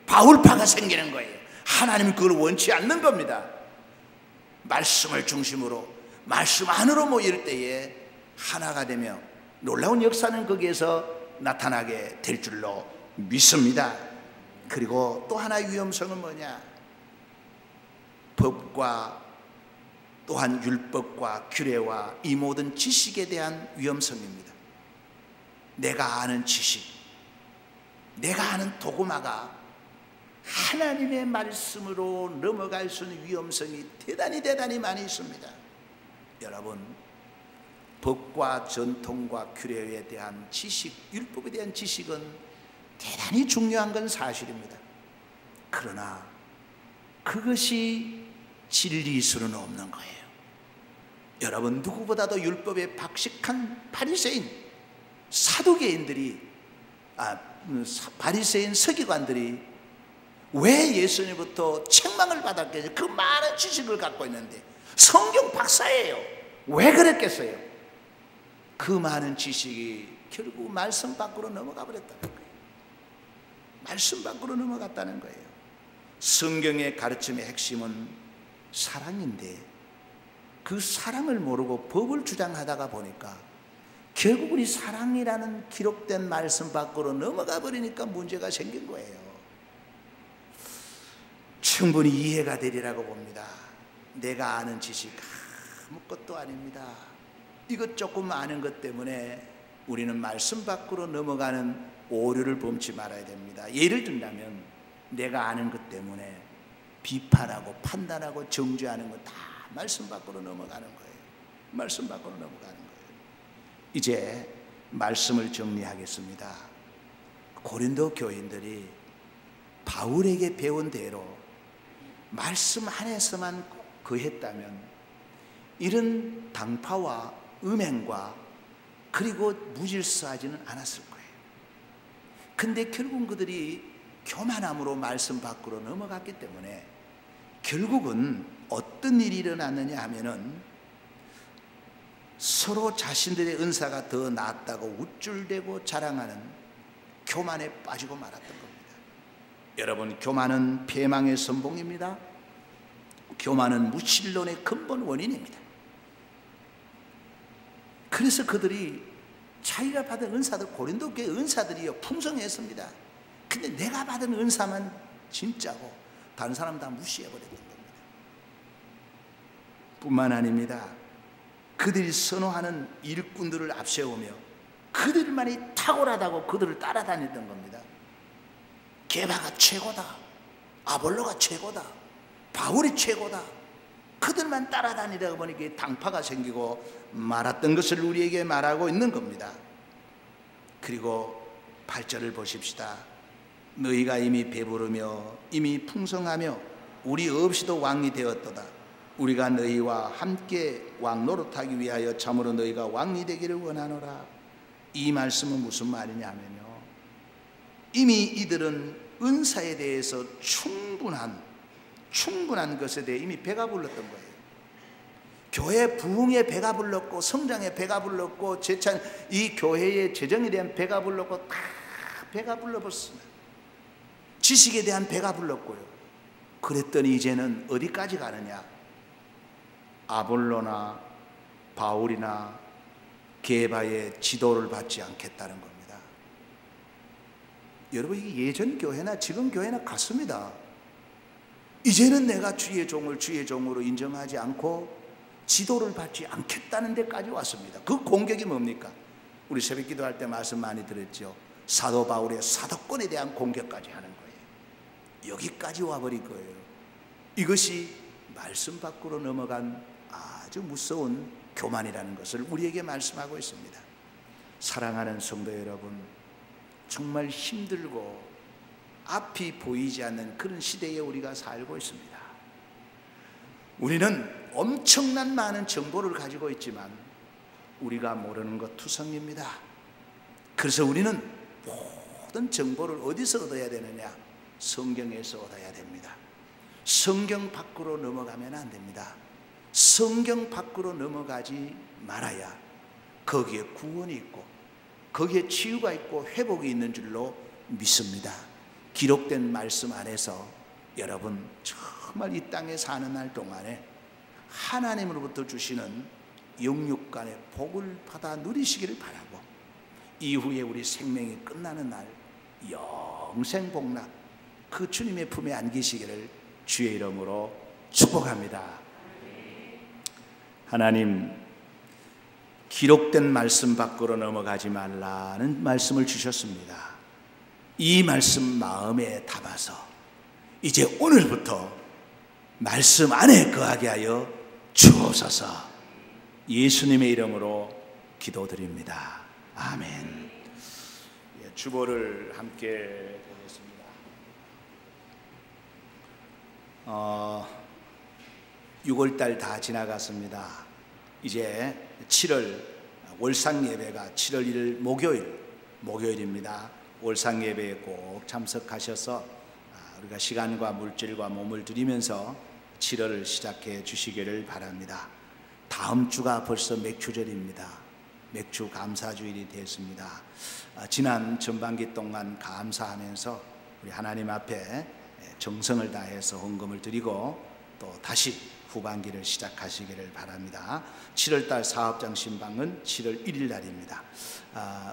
바울파가 생기는 거예요. 하나님은 그걸 원치 않는 겁니다. 말씀을 중심으로 말씀 안으로 모일 때에 하나가 되며 놀라운 역사는 거기에서 나타나게 될 줄로 믿습니다. 그리고 또 하나의 위험성은 뭐냐? 법과 또한 율법과 규례와 이 모든 지식에 대한 위험성입니다. 내가 아는 지식, 내가 아는 도구마가 하나님의 말씀으로 넘어갈 수 있는 위험성이 대단히 많이 있습니다. 여러분, 법과 전통과 규례에 대한 지식, 율법에 대한 지식은 대단히 중요한 건 사실입니다. 그러나 그것이 진리일 수는 없는 거예요. 여러분, 누구보다도 율법에 박식한 바리새인, 사두개인들이 바리새인 서기관들이 왜 예수님부터 책망을 받았겠어요? 그 많은 지식을 갖고 있는데 성경 박사예요. 왜 그랬겠어요? 그 많은 지식이 결국 말씀 밖으로 넘어가 버렸다는 거예요. 말씀 밖으로 넘어갔다는 거예요. 성경의 가르침의 핵심은 사랑인데 그 사랑을 모르고 법을 주장하다가 보니까 결국은 이 사랑이라는 기록된 말씀 밖으로 넘어가 버리니까 문제가 생긴 거예요. 충분히 이해가 되리라고 봅니다. 내가 아는 지식 아무것도 아닙니다. 이것 조금 아는 것 때문에 우리는 말씀 밖으로 넘어가는 오류를 범치 말아야 됩니다. 예를 든다면 내가 아는 것 때문에 비판하고 판단하고 정죄하는 거 다 말씀 밖으로 넘어가는 거예요. 말씀 밖으로 넘어가는 거예요. 이제 말씀을 정리하겠습니다. 고린도 교인들이 바울에게 배운 대로 말씀 안에서만 거했다면 이런 당파와 음행과 그리고 무질서하지는 않았을 거예요. 근데 결국 그들이 교만함으로 말씀 밖으로 넘어갔기 때문에 결국은 어떤 일이 일어났느냐 하면은 서로 자신들의 은사가 더 낫다고 우쭐대고 자랑하는 교만에 빠지고 말았던 겁니다. 여러분, 교만은 패망의 선봉입니다. 교만은 무신론의 근본 원인입니다. 그래서 그들이 자기가 받은 은사들, 고린도 교회 은사들이요 풍성했습니다. 근데 내가 받은 은사만 진짜고 다른 사람 다 무시해버렸던 겁니다. 뿐만 아닙니다. 그들이 선호하는 일꾼들을 앞세우며 그들만이 탁월하다고 그들을 따라다녔던 겁니다. 게바가 최고다, 아볼로가 최고다, 바울이 최고다, 그들만 따라다니다 보니까 당파가 생기고 말았던 것을 우리에게 말하고 있는 겁니다. 그리고 8절을 보십시다. 너희가 이미 배부르며 이미 풍성하며 우리 없이도 왕이 되었도다. 우리가 너희와 함께 왕 노릇하기 위하여 참으로 너희가 왕이 되기를 원하노라. 이 말씀은 무슨 말이냐면요, 이미 이들은 은사에 대해서 충분한 것에 대해 이미 배가 불렀던 거예요. 교회 부흥에 배가 불렀고 성장에 배가 불렀고 재찬 이 교회의 재정에 대한 배가 불렀고 다 배가 불러버렸습니다. 지식에 대한 배가 불렀고요. 그랬더니 이제는 어디까지 가느냐? 아볼로나 바울이나 게바의 지도를 받지 않겠다는 겁니다. 여러분, 이게 예전 교회나 지금 교회나 같습니다. 이제는 내가 주의 종을 주의 종으로 인정하지 않고 지도를 받지 않겠다는 데까지 왔습니다. 그 공격이 뭡니까? 우리 새벽 기도할 때 말씀 많이 들었죠. 사도 바울의 사도권에 대한 공격까지 하는 거예요. 여기까지 와버린 거예요. 이것이 말씀 밖으로 넘어간 아주 무서운 교만이라는 것을 우리에게 말씀하고 있습니다. 사랑하는 성도 여러분, 정말 힘들고 앞이 보이지 않는 그런 시대에 우리가 살고 있습니다. 우리는 엄청난 많은 정보를 가지고 있지만 우리가 모르는 것 투성입니다. 그래서 우리는 모든 정보를 어디서 얻어야 되느냐? 성경에서 얻어야 됩니다. 성경 밖으로 넘어가면 안 됩니다. 성경 밖으로 넘어가지 말아야 거기에 구원이 있고 거기에 치유가 있고 회복이 있는 줄로 믿습니다. 기록된 말씀 안에서 여러분 정말 이 땅에 사는 날 동안에 하나님으로부터 주시는 영육간의 복을 받아 누리시기를 바라고, 이후에 우리 생명이 끝나는 날 영생 복락 그 주님의 품에 안기시기를 주의 이름으로 축복합니다. 하나님, 기록된 말씀 밖으로 넘어가지 말라는 말씀을 주셨습니다. 이 말씀 마음에 담아서 이제 오늘부터 말씀 안에 거하게 하여 주옵소서. 예수님의 이름으로 기도드립니다. 아멘. 주보를 함께 보겠습니다. 6월달 다 지나갔습니다. 이제 7월 월상 예배가 7월 1일 목요일입니다. 월상 예배에 꼭 참석하셔서 우리가 시간과 물질과 몸을 드리면서 7월을 시작해 주시기를 바랍니다. 다음 주가 벌써 맥주절입니다. 맥주 감사주일이 됐습니다. 지난 전반기 동안 감사하면서 우리 하나님 앞에 정성을 다해서 헌금을 드리고 또 다시 후반기를 시작하시기를 바랍니다. 7월달 사업장 신방은 7월 1일 날입니다.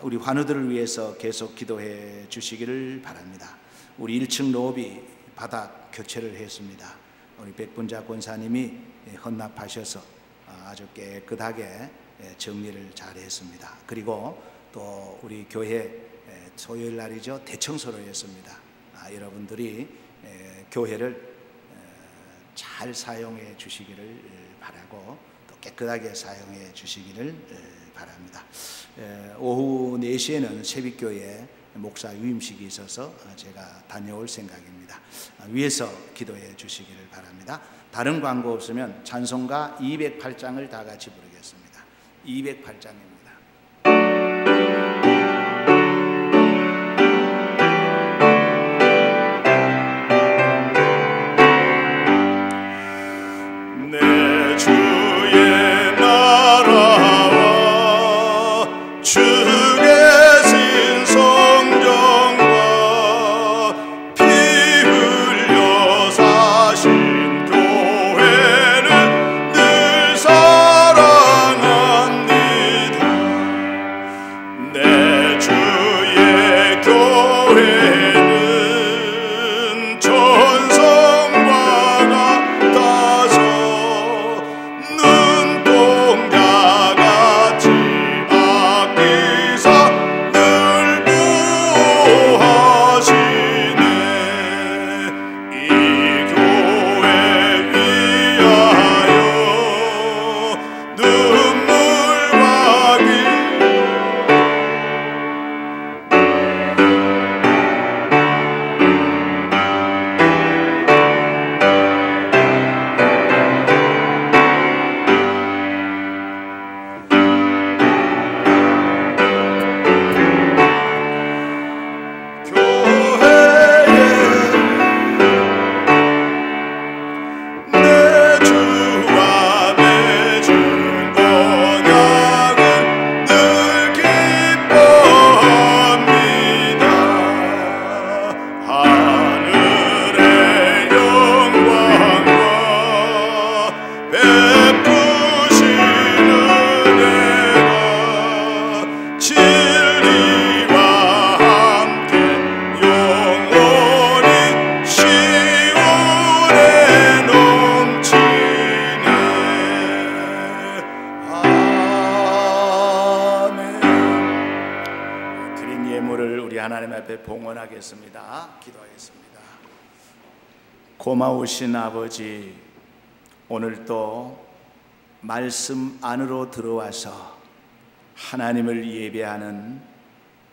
우리 환우들을 위해서 계속 기도해 주시기를 바랍니다. 우리 1층 로비 바닥 교체를 했습니다. 우리 백분자 권사님이 헌납하셔서 아주 깨끗하게 정리를 잘 했습니다. 그리고 또 우리 교회 토요일 날이죠, 대청소를 했습니다. 여러분들이 교회를 잘 사용해 주시기를 바라고 또 깨끗하게 사용해 주시기를 바랍니다. 오후 4시에는 새벽교회 목사 유임식이 있어서 제가 다녀올 생각입니다. 위에서 기도해 주시기를 바랍니다. 다른 광고 없으면 찬송가 208장을 다 같이 부르겠습니다. 208장입니다. 주의 신성정과 피 하나님 앞에 봉헌하겠습니다. 기도하겠습니다. 고마우신 아버지, 오늘도 말씀 안으로 들어와서 하나님을 예배하는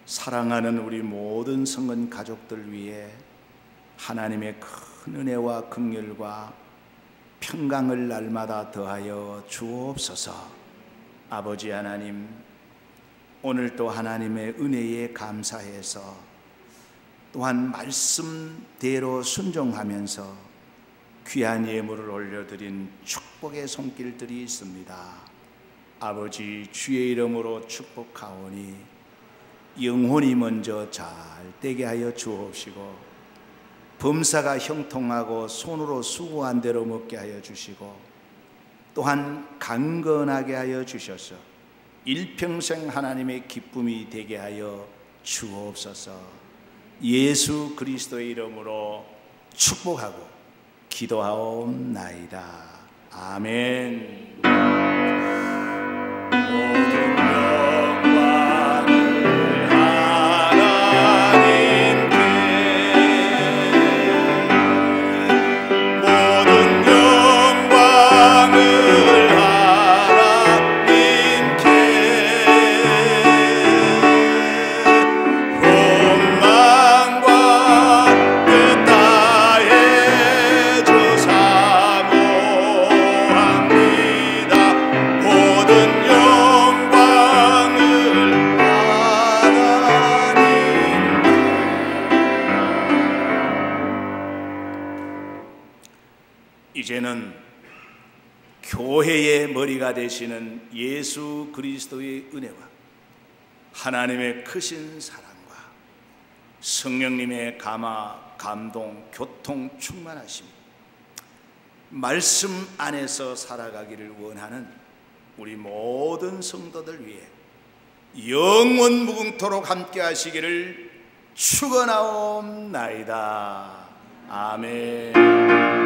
사랑하는 우리 모든 성은 가족들 위해 하나님의 큰 은혜와 긍휼과 평강을 날마다 더하여 주옵소서. 아버지 하나님, 오늘도 하나님의 은혜에 감사해서 또한 말씀대로 순종하면서 귀한 예물을 올려드린 축복의 손길들이 있습니다. 아버지, 주의 이름으로 축복하오니 영혼이 먼저 잘 되게 하여 주옵시고, 범사가 형통하고 손으로 수고한 대로 먹게 하여 주시고, 또한 강건하게 하여 주셔서 일평생 하나님의 기쁨이 되게 하여 주옵소서. 예수 그리스도의 이름으로 축복하고 기도하옵나이다. 아멘. 이제는 교회의 머리가 되시는 예수 그리스도의 은혜와 하나님의 크신 사랑과 성령님의 감화, 감동, 교통, 충만하심, 말씀 안에서 살아가기를 원하는 우리 모든 성도들 위해 영원 무궁토록 함께 하시기를 축원하옵나이다. 아멘.